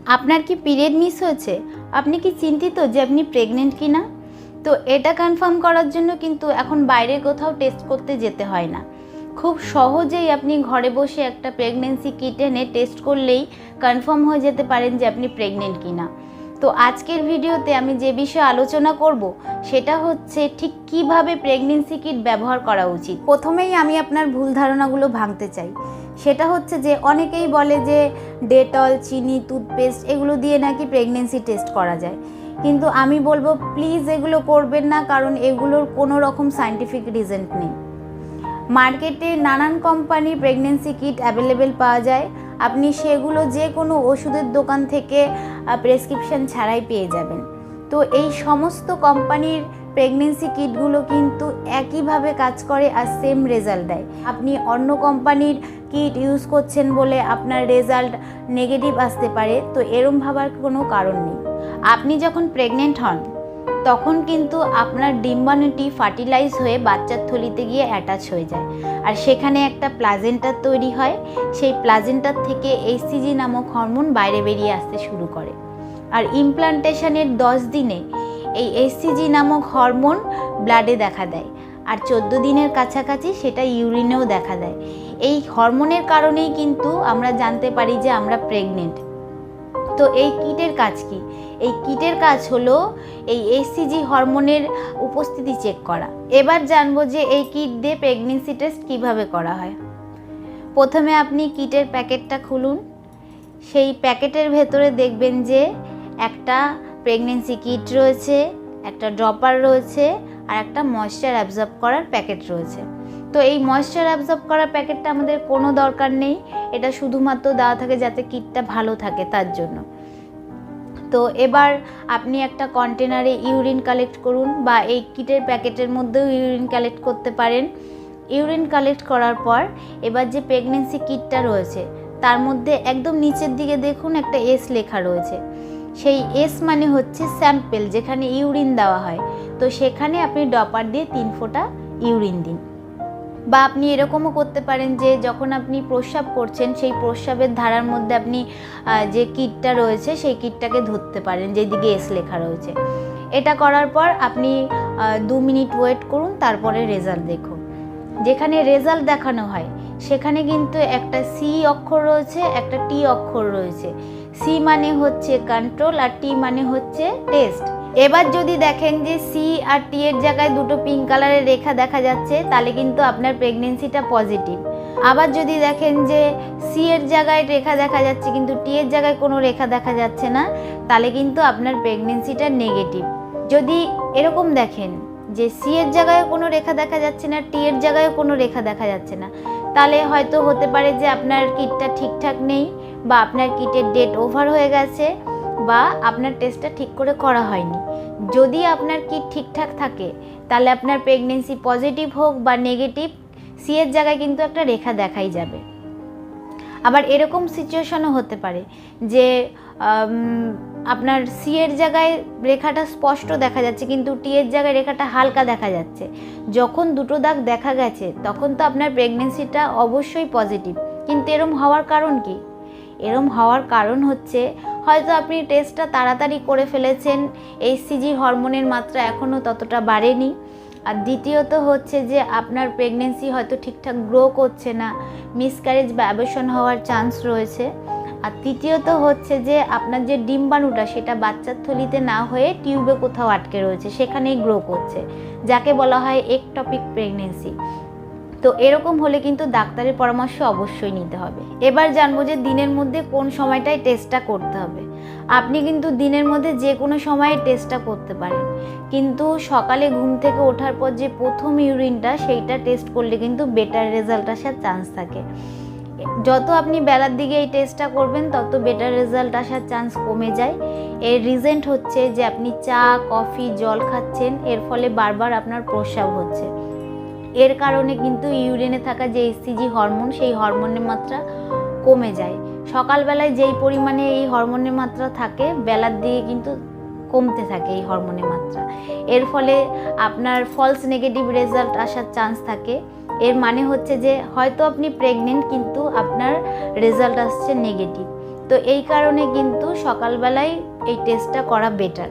আপনার কি period miss হয়েছে? আপনি কি চিন্তিত যে আপনি প্রেগনেন্ট কি না? তো এটা কনফার্ম করার জন্য কিন্তু এখন বাইরে কোথাও টেস্ট করতে যেতে হয় না। খুব সহজেই আপনি ঘরে বসে একটা প্রেগনেন্সি কিট এনে টেস্ট করলেই কনফার্ম হয়ে যেতে পারেন যে আপনি প্রেগনেন্ট কি না। তো আজকের ভিডিওতে আমি যে বিষয়ে আলোচনা করব সেটা হচ্ছে ঠিক কিভাবে প্রেগনেন্সি কিট ব্যবহার করা উচিত। প্রথমেই আমি আপনার ভুল ধারণাগুলো ভাঙতে চাই। সেটা হচ্ছে যে অনেকেই বলে যে ডেটল, চিনি, টুথপেস্ট এগুলো দিয়ে নাকি প্রেগনেন্সি টেস্ট করা যায়, কিন্তু আমি বলবো প্লিজ এগুলো করবেন না, কারণ এগুলোর কোনো রকম সায়েন্টিফিক রিজন নেই। মার্কেটে নানান কোম্পানির প্রেগনেন্সি কিট অ্যাভেলেবেল পাওয়া যায়, আপনি সেগুলো যে কোনো ওষুধের দোকান থেকে প্রেসক্রিপশন ছাড়াই পেয়ে যাবেন। তো এই সমস্ত কোম্পানির প্রেগনেন্সি কিটগুলো কিন্তু একইভাবে কাজ করে আর সেম রেজাল্ট দেয়। আপনি অন্য কোম্পানির কিট ইউজ করছেন বলে আপনার রেজাল্ট নেগেটিভ আসতে পারে, তো এরম ভাবার কোনো কারণ নেই। আপনি যখন প্রেগনেন্ট হন তখন কিন্তু আপনার ডিম্বাণুটি ফার্টিলাইজ হয়ে বাচ্চার থলিতে গিয়ে অ্যাটাচ হয়ে যায়, আর সেখানে একটা প্লাজেন্টা তৈরি হয়। সেই প্লাজেন্টার থেকে HCG নামক হরমোন বাইরে বেরিয়ে আসতে শুরু করে, আর ইমপ্লান্টেশনের 10 দিনে এই HCG নামক হরমোন ব্লাডে দেখা দেয়, আর 14 দিনের কাছাকাছি সেটা ইউরিনেও দেখা দেয়। এই হরমোনের কারণেই কিন্তু আমরা জানতে পারি যে আমরা প্রেগনেন্ট। তো এই কিটের কাজ কি? এই কিটের কাজ হলো এই HCG হরমোনের উপস্থিতি চেক করা। এবার জানবো যে এই কিট দিয়ে প্রেগনেন্সি টেস্ট কিভাবে করা হয়। প্রথমে আপনি কিটের প্যাকেটটা খুলুন। সেই প্যাকেটের ভেতরে দেখবেন যে একটা প্রেগনেন্সি কিট রয়েছে, একটা ড্রপার রয়েছে, আর একটা ময়েশ্চার অ্যাবজর্ব করার প্যাকেট রয়েছে। তো এই ময়েশ্চার অ্যাবজর্ব করার প্যাকেটটা আমাদের কোনো দরকার নেই, এটা শুধুমাত্র দেওয়া থাকে যাতে কিটটা ভালো থাকে তার জন্য। তো এবার আপনি একটা কন্টেনারে ইউরিন কালেক্ট করুন, বা এই কিটের প্যাকেটের মধ্যেও ইউরিন কালেক্ট করতে পারেন। ইউরিন কালেক্ট করার পর এবার যে প্রেগনেন্সি কিটটা রয়েছে তার মধ্যে একদম নিচের দিকে দেখুন একটা S লেখা রয়েছে। সেই S মানে হচ্ছে স্যাম্পেল, যেখানে ইউরিন দেওয়া হয়। তো সেখানে আপনি ড্রপার দিয়ে 3 ফোঁটা ইউরিন দিন। বা আপনি এরকমও করতে পারেন যে যখন আপনি প্রস্রাব করছেন সেই প্রস্রাবের ধারার মধ্যে আপনি যে কিটটা রয়েছে সেই কিটটাকে ধরতে পারেন যেদিকে S লেখা রয়েছে। এটা করার পর আপনি 2 মিনিট ওয়েট করুন, তারপরে রেজাল্ট দেখুন। যেখানে রেজাল্ট দেখানো হয় সেখানে কিন্তু একটা C অক্ষর রয়েছে, একটা T অক্ষর রয়েছে। C মানে হচ্ছে কন্ট্রোল, আর T মানে হচ্ছে টেস্ট। এবার যদি দেখেন যে C আর T এর জায়গায় দুটো পিঙ্ক কালারের রেখা দেখা যাচ্ছে, তাহলে কিন্তু আপনার প্রেগনেন্সিটা পজিটিভ। আবার যদি দেখেন যে C এর জায়গায় রেখা দেখা যাচ্ছে কিন্তু T এর জায়গায় কোনো রেখা দেখা যাচ্ছে না, তাহলে কিন্তু আপনার প্রেগনেন্সিটা নেগেটিভ। যদি এরকম দেখেন যে C এর জায়গায় কোনো রেখা দেখা যাচ্ছে না, T এর জায়গায় কোনো রেখা দেখা যাচ্ছে না, তাহলে হয়তো হতে পারে যে আপনার কিটটা ঠিকঠাক নেই, বা আপনার কিটের ডেট ওভার হয়ে গেছে, বা আপনার টেস্টটা ঠিক করে করা হয়নি। যদি আপনার কিট ঠিকঠাক থাকে তাহলে আপনার প্রেগনেন্সি পজিটিভ হোক বা নেগেটিভ, C এর জায়গায় কিন্তু একটা রেখা দেখাই যাবে। আবার এরকম সিচুয়েশনও হতে পারে যে আপনার C এর জায়গায় রেখাটা স্পষ্ট দেখা যাচ্ছে কিন্তু T এর জায়গায় রেখাটা হালকা দেখা যাচ্ছে। যখন দুটো দাগ দেখা গেছে তখন তো আপনার প্রেগনেন্সিটা অবশ্যই পজিটিভ। কিন্তু এরম হওয়ার কারণ কি? এরম হওয়ার কারণ হচ্ছে হয়তো আপনি টেস্টটা তাড়াতাড়ি করে ফেলেছেন, HCG হরমোনের মাত্রা এখনও ততটা বাড়েনি। আর দ্বিতীয়ত হচ্ছে যে আপনার প্রেগনেন্সি হয়তো ঠিকঠাক গ্রো করছে না, মিসক্যারেজ বা অ্যাবর্শন হওয়ার চান্স রয়েছে। আর তৃতীয়ত হচ্ছে যে আপনার যে ডিম্বাণুটা সেটা বাচ্চার থলিতে না হয়ে টিউবে কোথাও আটকে রয়েছে, সেখানেই গ্রো করছে, যাকে বলা হয় একটপিক প্রেগনেন্সি। তো এরকম হলে কিন্তু ডাক্তারের পরামর্শ অবশ্যই নিতে হবে। এবার জানবো যে দিনের মধ্যে কোন সময়টায় টেস্টটা করতে হবে। আপনি কিন্তু দিনের মধ্যে যে কোনো সময়ে টেস্টটা করতে পারেন, কিন্তু সকালে ঘুম থেকে ওঠার পর যে প্রথম ইউরিনটা সেইটা টেস্ট করলে কিন্তু বেটার রেজাল্ট আসার চান্স থাকে। যত আপনি বেলার দিকে এই টেস্টটা করবেন তত বেটার রেজাল্ট আসার চান্স কমে যায়। এর রিজেন্ট হচ্ছে যে আপনি চা, কফি, জল খাচ্ছেন, এর ফলে বারবার আপনার প্রস্রাব হচ্ছে। এর কারণে কিন্তু ইউরিনে থাকা যে HCG হরমোন সেই হরমোনের মাত্রা কমে যায়। সকালবেলায় যেই পরিমাণে এই হরমোনের মাত্রা থাকে বেলার দিকে কিন্তু কমতে থাকে এই হরমোনের মাত্রা। এর ফলে আপনার ফলস নেগেটিভ রেজাল্ট আসার চান্স থাকে। এর মানে হচ্ছে যে হয়তো আপনি প্রেগনেন্ট কিন্তু আপনার রেজাল্ট আসছে নেগেটিভ। তো এই কারণে কিন্তু সকালবেলায় এই টেস্টটা করা বেটার।